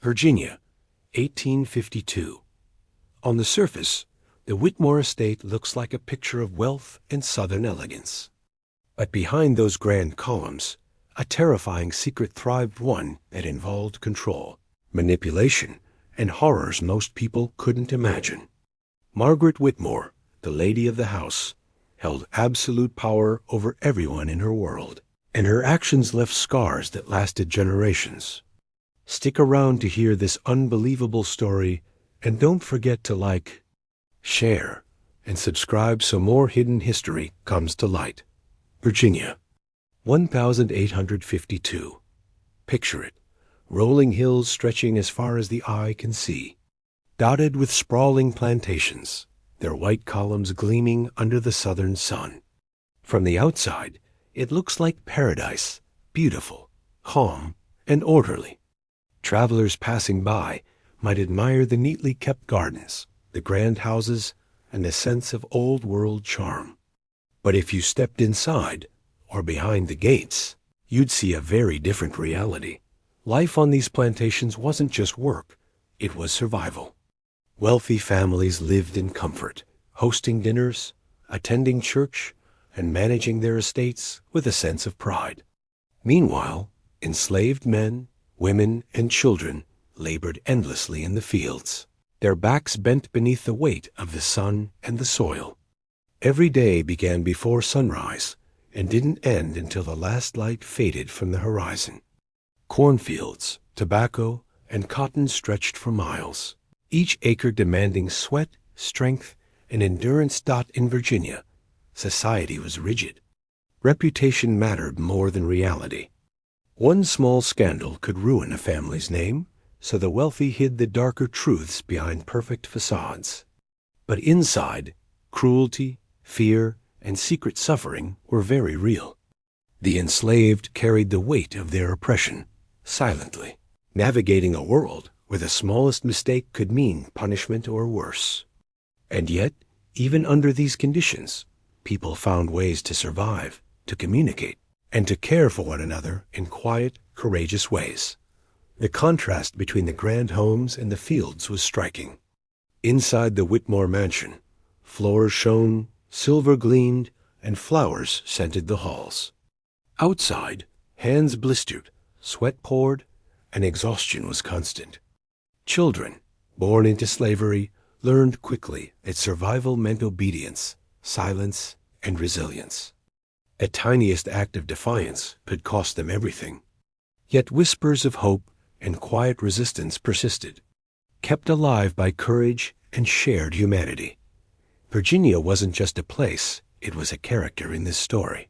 Virginia, 1852. On the surface, the Whitmore estate looks like a picture of wealth and Southern elegance. But behind those grand columns, a terrifying secret thrived, one that involved control, manipulation, and horrors most people couldn't imagine. Margaret Whitmore, the lady of the house, held absolute power over everyone in her world, and her actions left scars that lasted generations. Stick around to hear this unbelievable story, and don't forget to like, share, and subscribe so more hidden history comes to light. Virginia, 1852. Picture it, rolling hills stretching as far as the eye can see, dotted with sprawling plantations, their white columns gleaming under the southern sun. From the outside, it looks like paradise, beautiful, calm, and orderly. Travelers passing by might admire the neatly kept gardens, the grand houses, and a sense of old-world charm. But if you stepped inside, or behind the gates, you'd see a very different reality. Life on these plantations wasn't just work, it was survival. Wealthy families lived in comfort, hosting dinners, attending church, and managing their estates with a sense of pride. Meanwhile, enslaved men, women, and children labored endlessly in the fields, their backs bent beneath the weight of the sun and the soil. Every day began before sunrise and didn't end until the last light faded from the horizon. Cornfields, tobacco, and cotton stretched for miles, each acre demanding sweat, strength, and endurance. In Virginia, society was rigid. Reputation mattered more than reality. One small scandal could ruin a family's name, so the wealthy hid the darker truths behind perfect facades. But inside, cruelty, fear, and secret suffering were very real. The enslaved carried the weight of their oppression, silently, navigating a world where the smallest mistake could mean punishment or worse. And yet, even under these conditions, people found ways to survive, to communicate, and to care for one another in quiet, courageous ways. The contrast between the grand homes and the fields was striking. Inside the Whitmore mansion, floors shone, silver gleamed, and flowers scented the halls. Outside, hands blistered, sweat poured, and exhaustion was constant. Children, born into slavery, learned quickly that survival meant obedience, silence, and resilience. A tiniest act of defiance could cost them everything. Yet whispers of hope and quiet resistance persisted, kept alive by courage and shared humanity. Virginia wasn't just a place, it was a character in this story.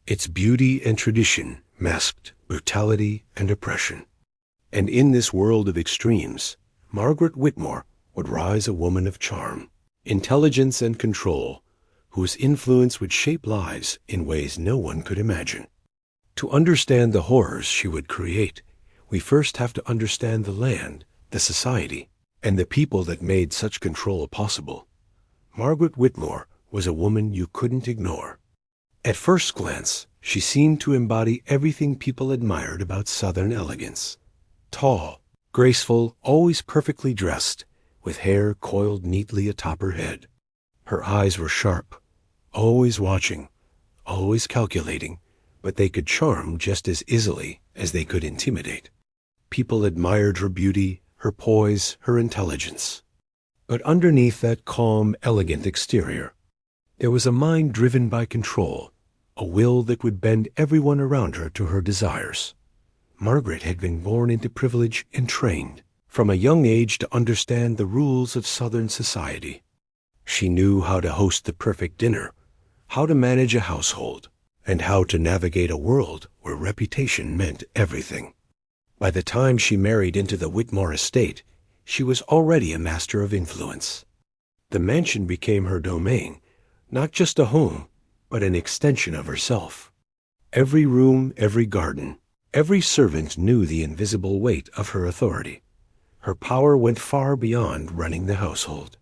Its beauty and tradition masked brutality and oppression. And in this world of extremes, Margaret Whitmore would rise a woman of charm, intelligence, and control, whose influence would shape lives in ways no one could imagine. To understand the horrors she would create, we first have to understand the land, the society, and the people that made such control possible. Margaret Whitmore was a woman you couldn't ignore. At first glance, she seemed to embody everything people admired about Southern elegance. Tall, graceful, always perfectly dressed, with hair coiled neatly atop her head. Her eyes were sharp, always watching, always calculating, but they could charm just as easily as they could intimidate. People admired her beauty, her poise, her intelligence. But underneath that calm, elegant exterior, there was a mind driven by control, a will that would bend everyone around her to her desires. Margaret had been born into privilege and trained, from a young age, to understand the rules of Southern society. She knew how to host the perfect dinner, how to manage a household, and how to navigate a world where reputation meant everything. By the time she married into the Whitmore estate, she was already a master of influence. The mansion became her domain, not just a home, but an extension of herself. Every room, every garden, every servant knew the invisible weight of her authority. Her power went far beyond running the household.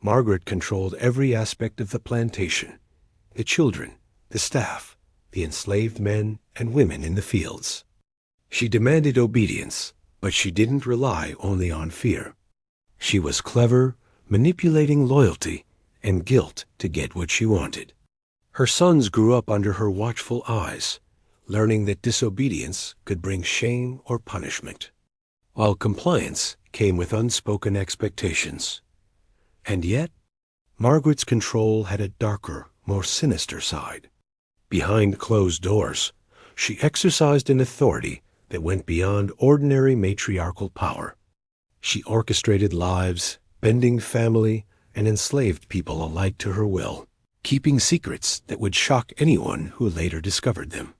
Margaret controlled every aspect of the plantation, the children, the staff, the enslaved men and women in the fields. She demanded obedience, But she didn't rely only on fear. She was clever, manipulating loyalty and guilt to get what she wanted. Her sons grew up under her watchful eyes, learning that disobedience could bring shame or punishment, while compliance came with unspoken expectations. And yet, Margaret's control had a darker, more sinister side. Behind closed doors, she exercised an authority that went beyond ordinary matriarchal power. She orchestrated lives, bending family, and enslaved people alike to her will, keeping secrets that would shock anyone who later discovered them.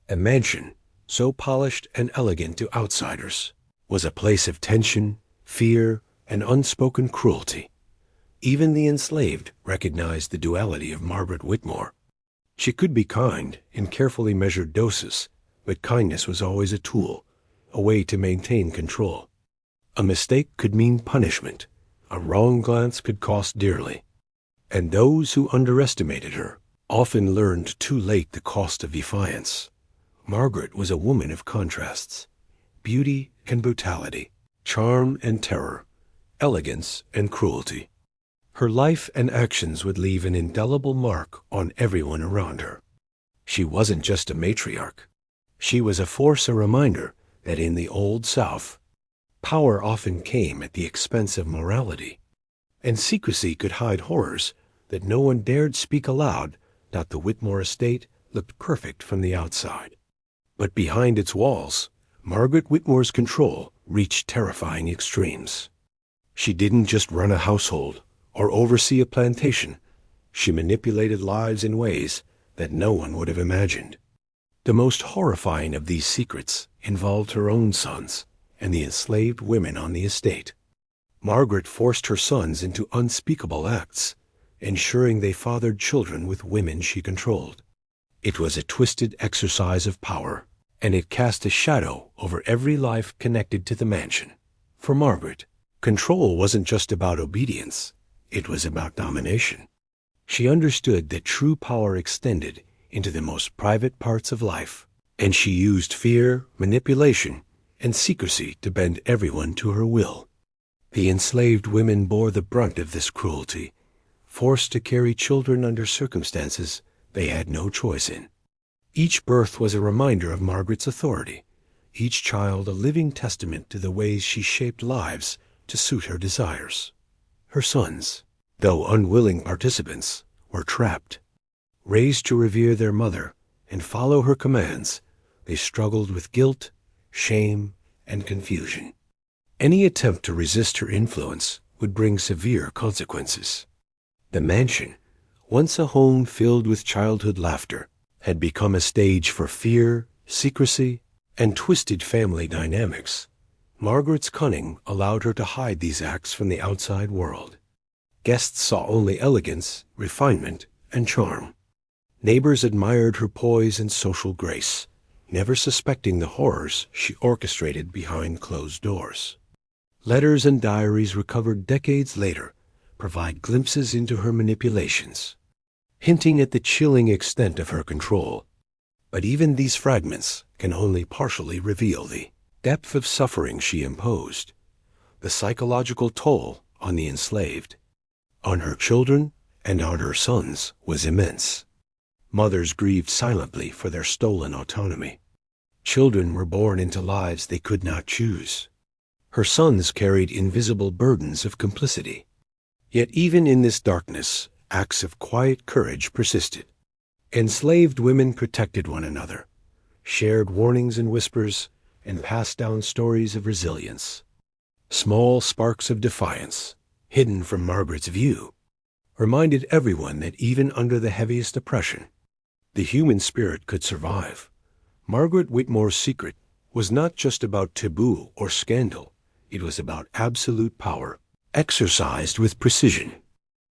A mansion, so polished and elegant to outsiders, was a place of tension, fear, and unspoken cruelty. Even the enslaved recognized the duality of Margaret Whitmore. She could be kind in carefully measured doses, but kindness was always a tool, a way to maintain control. A mistake could mean punishment. A wrong glance could cost dearly. And those who underestimated her often learned too late the cost of defiance. Margaret was a woman of contrasts, beauty and brutality, charm and terror, elegance and cruelty. Her life and actions would leave an indelible mark on everyone around her. She wasn't just a matriarch. She was a force, a reminder that in the Old South, power often came at the expense of morality, and secrecy could hide horrors that no one dared speak aloud. The Whitmore estate looked perfect from the outside. But behind its walls, Margaret Whitmore's control reached terrifying extremes. She didn't just run a household or oversee a plantation. She manipulated lives in ways that no one would have imagined. The most horrifying of these secrets involved her own sons and the enslaved women on the estate. Margaret forced her sons into unspeakable acts, ensuring they fathered children with women she controlled. It was a twisted exercise of power, and it cast a shadow over every life connected to the mansion. For Margaret, control wasn't just about obedience, it was about domination. She understood that true power extended into the most private parts of life, and she used fear, manipulation, and secrecy to bend everyone to her will. The enslaved women bore the brunt of this cruelty, forced to carry children under circumstances they had no choice in. Each birth was a reminder of Margaret's authority, each child a living testament to the ways she shaped lives to suit her desires. Her sons, though unwilling participants, were trapped. Raised to revere their mother and follow her commands, they struggled with guilt, shame, and confusion. Any attempt to resist her influence would bring severe consequences. The mansion, once a home filled with childhood laughter, had become a stage for fear, secrecy, and twisted family dynamics. Margaret's cunning allowed her to hide these acts from the outside world. Guests saw only elegance, refinement, and charm. Neighbors admired her poise and social grace, never suspecting the horrors she orchestrated behind closed doors. Letters and diaries recovered decades later provide glimpses into her manipulations, hinting at the chilling extent of her control. But even these fragments can only partially reveal the depth of suffering she imposed, the psychological toll on the enslaved, on her children, and on her sons was immense. Mothers grieved silently for their stolen autonomy. Children were born into lives they could not choose. Her sons carried invisible burdens of complicity. Yet even in this darkness, acts of quiet courage persisted. Enslaved women protected one another, shared warnings and whispers, and passed down stories of resilience. Small sparks of defiance, hidden from Margaret's view, reminded everyone that even under the heaviest oppression, the human spirit could survive. Margaret Whitmore's secret was not just about taboo or scandal. It was about absolute power, exercised with precision.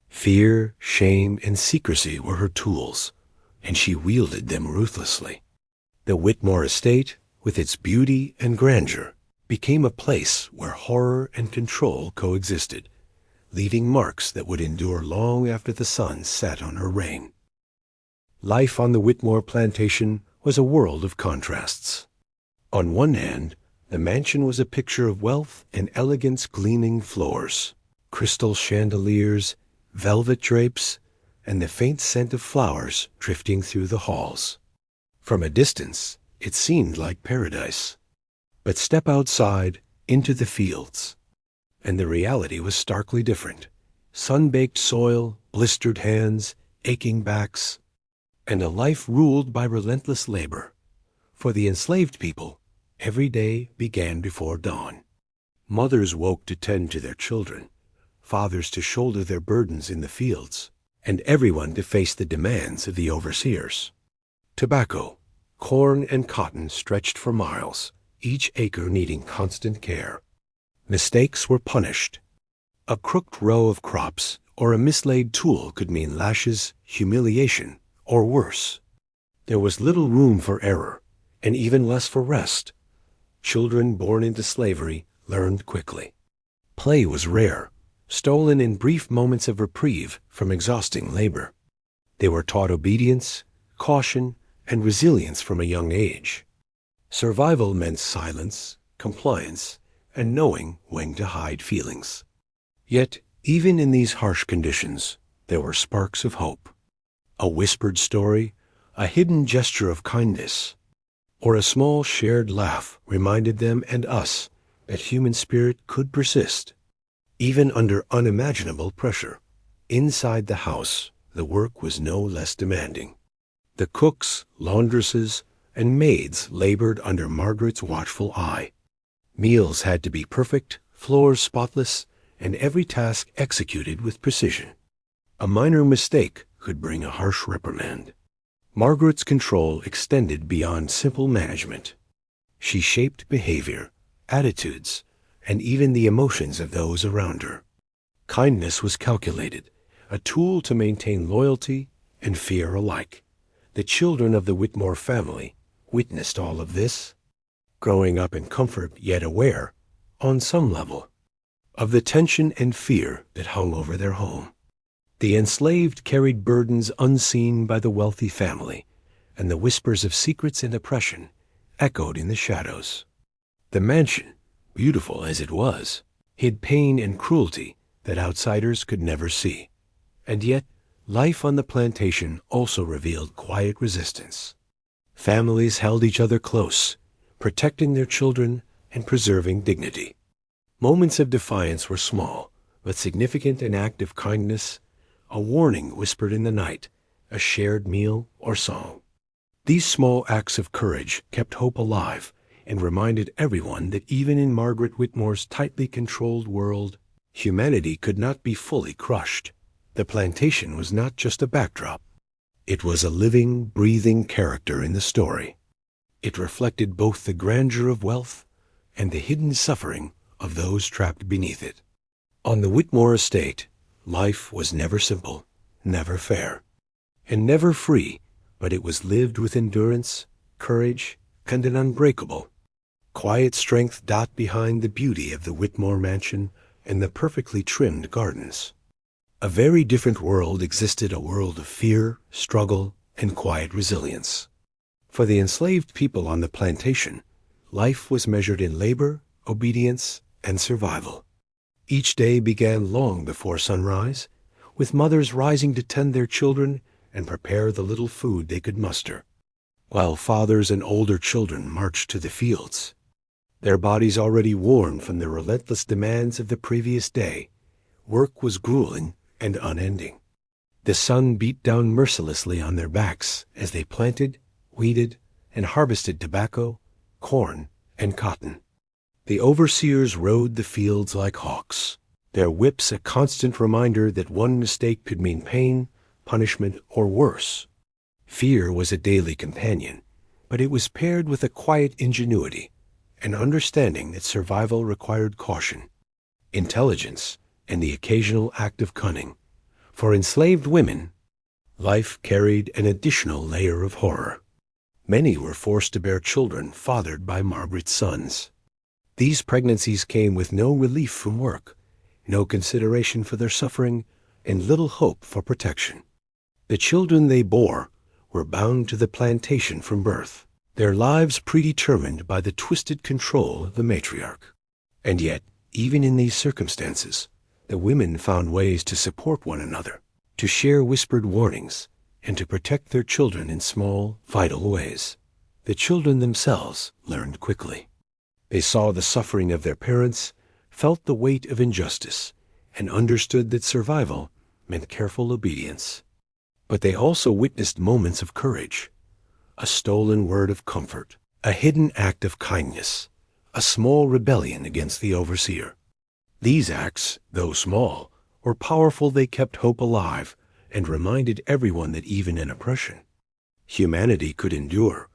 Fear, shame, and secrecy were her tools, and she wielded them ruthlessly. The Whitmore estate, with its beauty and grandeur, became a place where horror and control coexisted, leaving marks that would endure long after the sun set on her reign. Life on the Whitmore plantation was a world of contrasts. On one hand, The mansion was a picture of wealth and elegance, gleaming floors, crystal chandeliers, velvet drapes, and the faint scent of flowers drifting through the halls. From a distance, it seemed like paradise. But step outside into the fields, and the reality was starkly different. Sun-baked soil, blistered hands, aching backs, and a life ruled by relentless labor. For the enslaved people, every day began before dawn. Mothers woke to tend to their children, fathers to shoulder their burdens in the fields, and everyone to face the demands of the overseers. Tobacco, corn, and cotton stretched for miles, each acre needing constant care. Mistakes were punished. A crooked row of crops or a mislaid tool could mean lashes, humiliation, or worse. There was little room for error, and even less for rest. Children born into slavery learned quickly. Play was rare, stolen in brief moments of reprieve from exhausting labor. They were taught obedience, caution, and resilience from a young age. Survival meant silence, compliance, and knowing when to hide feelings. Yet, even in these harsh conditions, there were sparks of hope. A whispered story, a hidden gesture of kindness, or a small shared laugh reminded them and us that human spirit could persist. Even under unimaginable pressure, inside the house, the work was no less demanding. The cooks, laundresses, and maids labored under Margaret's watchful eye. Meals had to be perfect, floors spotless, and every task executed with precision. A minor mistake could bring a harsh reprimand. Margaret's control extended beyond simple management. She shaped behavior, attitudes, and even the emotions of those around her. Kindness was calculated, a tool to maintain loyalty and fear alike. The children of the Whitmore family witnessed all of this, growing up in comfort yet aware, on some level, of the tension and fear that hung over their home. The enslaved carried burdens unseen by the wealthy family, and the whispers of secrets and oppression echoed in the shadows. The mansion, beautiful as it was, hid pain and cruelty that outsiders could never see. And yet, life on the plantation also revealed quiet resistance. Families held each other close, protecting their children and preserving dignity. Moments of defiance were small, but significant. An act of kindness, a warning whispered in the night, a shared meal or song. These small acts of courage kept hope alive and reminded everyone that even in Margaret Whitmore's tightly controlled world, humanity could not be fully crushed. The plantation was not just a backdrop. It was a living, breathing character in the story. It reflected both the grandeur of wealth and the hidden suffering of those trapped beneath it. On the Whitmore estate, life was never simple, never fair, and never free, but it was lived with endurance, courage, and an unbreakable, quiet strength dot behind the beauty of the Whitmore mansion and the perfectly trimmed gardens. A very different world existed, a world of fear, struggle, and quiet resilience. For the enslaved people on the plantation, life was measured in labor, obedience, and survival. Each day began long before sunrise, with mothers rising to tend their children and prepare the little food they could muster, while fathers and older children marched to the fields, their bodies already worn from the relentless demands of the previous day. Work was grueling and unending. The sun beat down mercilessly on their backs as they planted, weeded, and harvested tobacco, corn, and cotton. The overseers rode the fields like hawks, their whips a constant reminder that one mistake could mean pain, punishment, or worse. Fear was a daily companion, but it was paired with a quiet ingenuity, an understanding that survival required caution, intelligence, and the occasional act of cunning. For enslaved women, life carried an additional layer of horror. Many were forced to bear children fathered by Margaret's sons. These pregnancies came with no relief from work, no consideration for their suffering, and little hope for protection. The children they bore were bound to the plantation from birth, their lives predetermined by the twisted control of the matriarch. And yet, even in these circumstances, the women found ways to support one another, to share whispered warnings, and to protect their children in small, vital ways. The children themselves learned quickly. They saw the suffering of their parents, felt the weight of injustice, and understood that survival meant careful obedience. But they also witnessed moments of courage, a stolen word of comfort, a hidden act of kindness, a small rebellion against the overseer. These acts, though small, were powerful. They kept hope alive and reminded everyone that even in oppression, humanity could endure.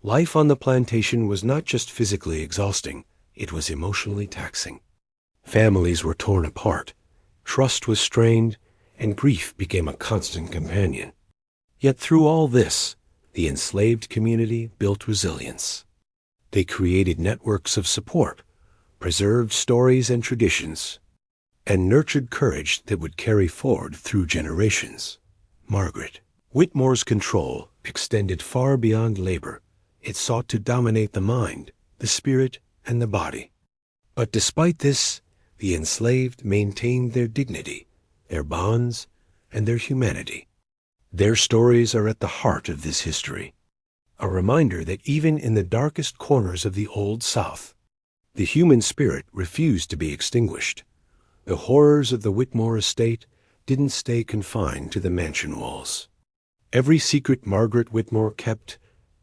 Life on the plantation was not just physically exhausting, it was emotionally taxing. Families were torn apart, trust was strained, and grief became a constant companion. Yet through all this, the enslaved community built resilience. They created networks of support, preserved stories and traditions, and nurtured courage that would carry forward through generations. Margaret Whitmore's control extended far beyond labor. It sought to dominate the mind, the spirit, and the body. But despite this, the enslaved maintained their dignity, their bonds, and their humanity. Their stories are at the heart of this history, a reminder that even in the darkest corners of the Old South, the human spirit refused to be extinguished. The horrors of the Whitmore estate didn't stay confined to the mansion walls. Every secret Margaret Whitmore kept,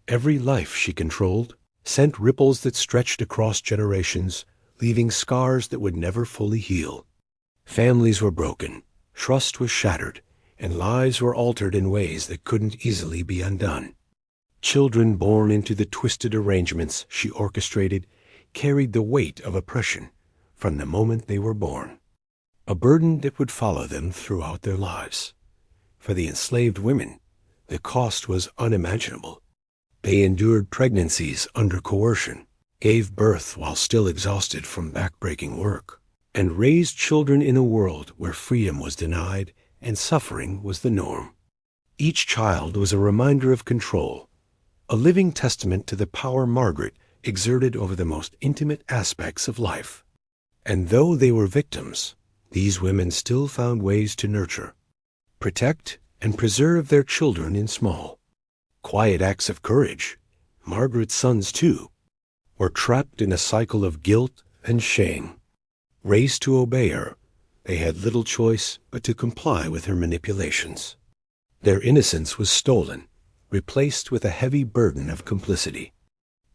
every life she controlled, sent ripples that stretched across generations, leaving scars that would never fully heal. Families were broken, trust was shattered, and lives were altered in ways that couldn't easily be undone. Children born into the twisted arrangements she orchestrated carried the weight of oppression from the moment they were born, a burden that would follow them throughout their lives. For the enslaved women, the cost was unimaginable. They endured pregnancies under coercion, gave birth while still exhausted from backbreaking work, and raised children in a world where freedom was denied and suffering was the norm. Each child was a reminder of control, a living testament to the power Margaret exerted over the most intimate aspects of life. And though they were victims, these women still found ways to nurture, protect, and preserve their children in small, quiet acts of courage. Margaret's sons, too, were trapped in a cycle of guilt and shame. Raised to obey her, they had little choice but to comply with her manipulations. Their innocence was stolen, replaced with a heavy burden of complicity.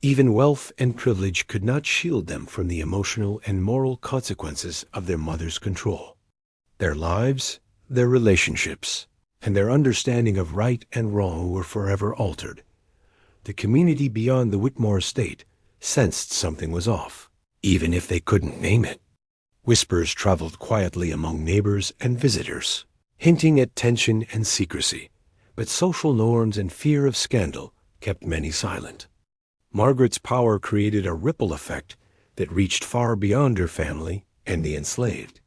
Even wealth and privilege could not shield them from the emotional and moral consequences of their mother's control. Their lives, their relationships, and their understanding of right and wrong were forever altered. The community beyond the Whitmore estate sensed something was off, even if they couldn't name it. Whispers traveled quietly among neighbors and visitors, hinting at tension and secrecy, but social norms and fear of scandal kept many silent. Margaret's power created a ripple effect that reached far beyond her family and the enslaved,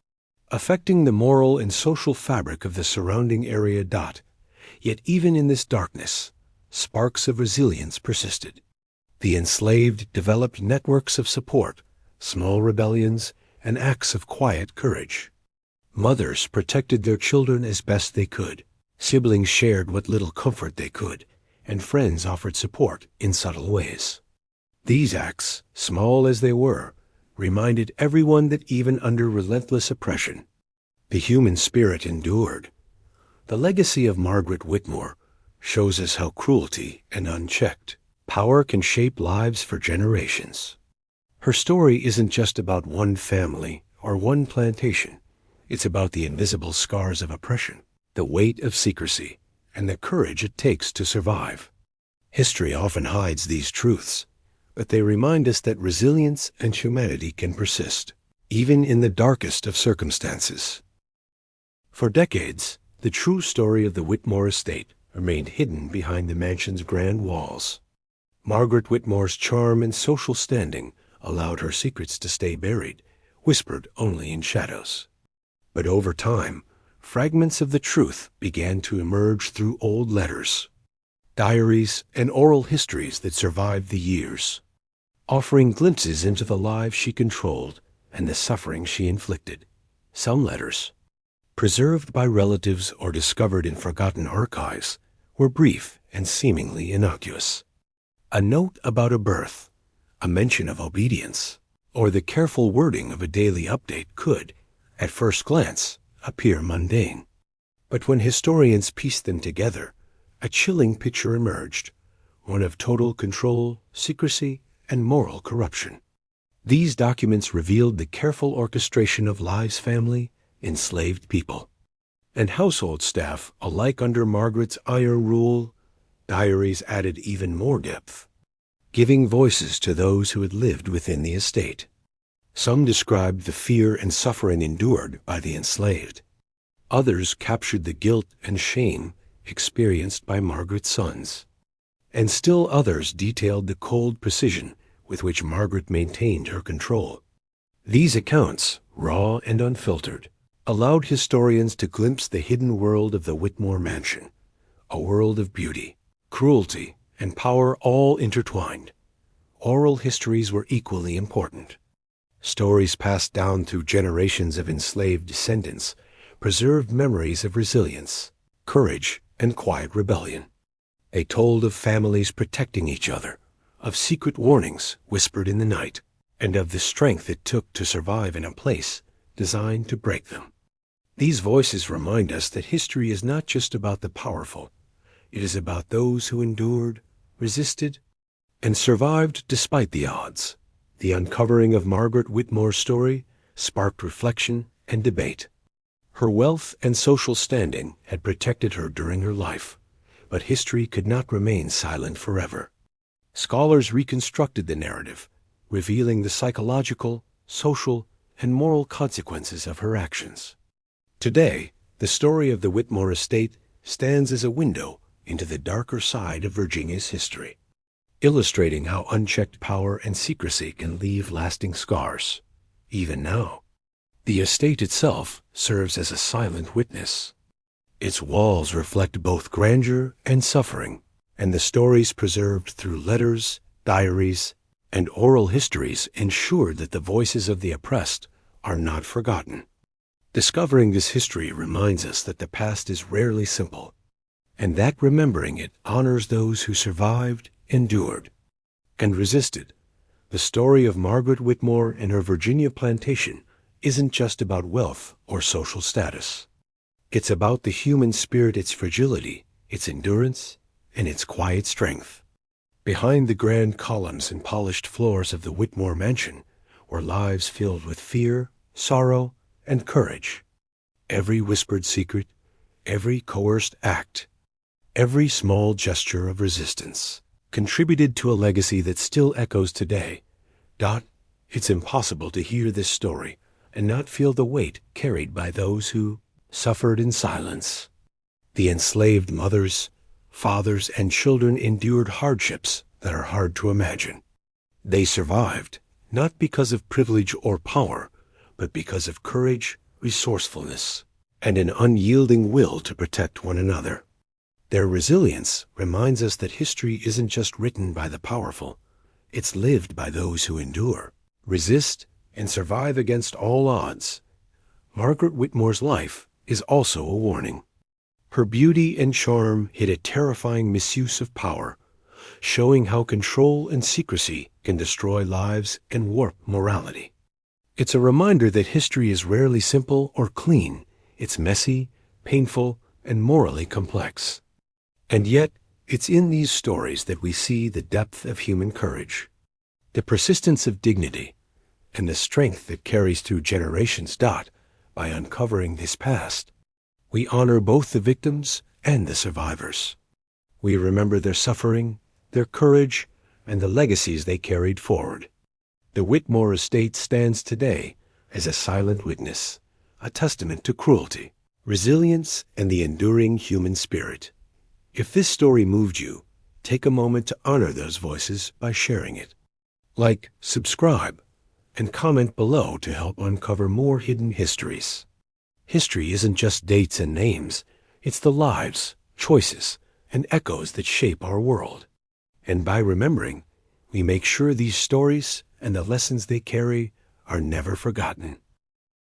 affecting the moral and social fabric of the surrounding area. Yet even in this darkness, sparks of resilience persisted. The enslaved developed networks of support, small rebellions, and acts of quiet courage. Mothers protected their children as best they could. Siblings shared what little comfort they could, and friends offered support in subtle ways. These acts, small as they were, reminded everyone that even under relentless oppression, the human spirit endured. The legacy of Margaret Whitmore shows us how cruelty and unchecked power can shape lives for generations. Her story isn't just about one family or one plantation. It's about the invisible scars of oppression, the weight of secrecy, and the courage it takes to survive. History often hides these truths, but they remind us that resilience and humanity can persist, even in the darkest of circumstances. For decades, the true story of the Whitmore estate remained hidden behind the mansion's grand walls. Margaret Whitmore's charm and social standing allowed her secrets to stay buried, whispered only in shadows. But over time, fragments of the truth began to emerge through old letters, diaries, and oral histories that survived the years, offering glimpses into the lives she controlled and the suffering she inflicted. Some letters, preserved by relatives or discovered in forgotten archives, were brief and seemingly innocuous. A note about a birth, a mention of obedience, or the careful wording of a daily update could, at first glance, appear mundane. But when historians pieced them together, a chilling picture emerged, one of total control, secrecy, and moral corruption. These documents revealed the careful orchestration of lives, family, enslaved people, and household staff alike under Margaret's iron rule. Diaries added even more depth, giving voices to those who had lived within the estate. Some described the fear and suffering endured by the enslaved. Others captured the guilt and shame experienced by Margaret's sons. And still others detailed the cold precision with which Margaret maintained her control. These accounts, raw and unfiltered, allowed historians to glimpse the hidden world of the Whitmore mansion, a world of beauty, cruelty, and power all intertwined. Oral histories were equally important. Stories passed down through generations of enslaved descendants preserved memories of resilience, courage, and quiet rebellion. They told of families protecting each other, of secret warnings whispered in the night, and of the strength it took to survive in a place designed to break them. These voices remind us that history is not just about the powerful. It is about those who endured, resisted, and survived despite the odds. The uncovering of Margaret Whitmore's story sparked reflection and debate. Her wealth and social standing had protected her during her life, but history could not remain silent forever. Scholars reconstructed the narrative, revealing the psychological, social, and moral consequences of her actions. Today, the story of the Whitmore estate stands as a window into the darker side of Virginia's history, illustrating how unchecked power and secrecy can leave lasting scars. Even now, the estate itself serves as a silent witness. Its walls reflect both grandeur and suffering, and the stories preserved through letters, diaries, and oral histories ensure that the voices of the oppressed are not forgotten. Discovering this history reminds us that the past is rarely simple, and that remembering it honors those who survived, endured, and resisted. The story of Margaret Whitmore and her Virginia plantation isn't just about wealth or social status. It's about the human spirit, its fragility, its endurance, and its quiet strength. Behind the grand columns and polished floors of the Whitmore mansion were lives filled with fear, sorrow, and courage. Every whispered secret, every coerced act, every small gesture of resistance contributed to a legacy that still echoes today. It's impossible to hear this story and not feel the weight carried by those who suffered in silence. The enslaved mothers, fathers, and children endured hardships that are hard to imagine. They survived, not because of privilege or power, but because of courage, resourcefulness, and an unyielding will to protect one another. Their resilience reminds us that history isn't just written by the powerful. It's lived by those who endure, resist, and survive against all odds. Margaret Whitmore's life is also a warning. Her beauty and charm hid a terrifying misuse of power, showing how control and secrecy can destroy lives and warp morality. It's a reminder that history is rarely simple or clean. It's messy, painful, and morally complex. And yet, it's in these stories that we see the depth of human courage, the persistence of dignity, and the strength that carries through generations. By uncovering this past, we honor both the victims and the survivors. We remember their suffering, their courage, and the legacies they carried forward. The Whitmore estate stands today as a silent witness, a testament to cruelty, resilience, and the enduring human spirit. If this story moved you, take a moment to honor those voices by sharing it. Like, subscribe, and comment below to help uncover more hidden histories. History isn't just dates and names. It's the lives, choices, and echoes that shape our world. And by remembering, we make sure these stories and the lessons they carry are never forgotten.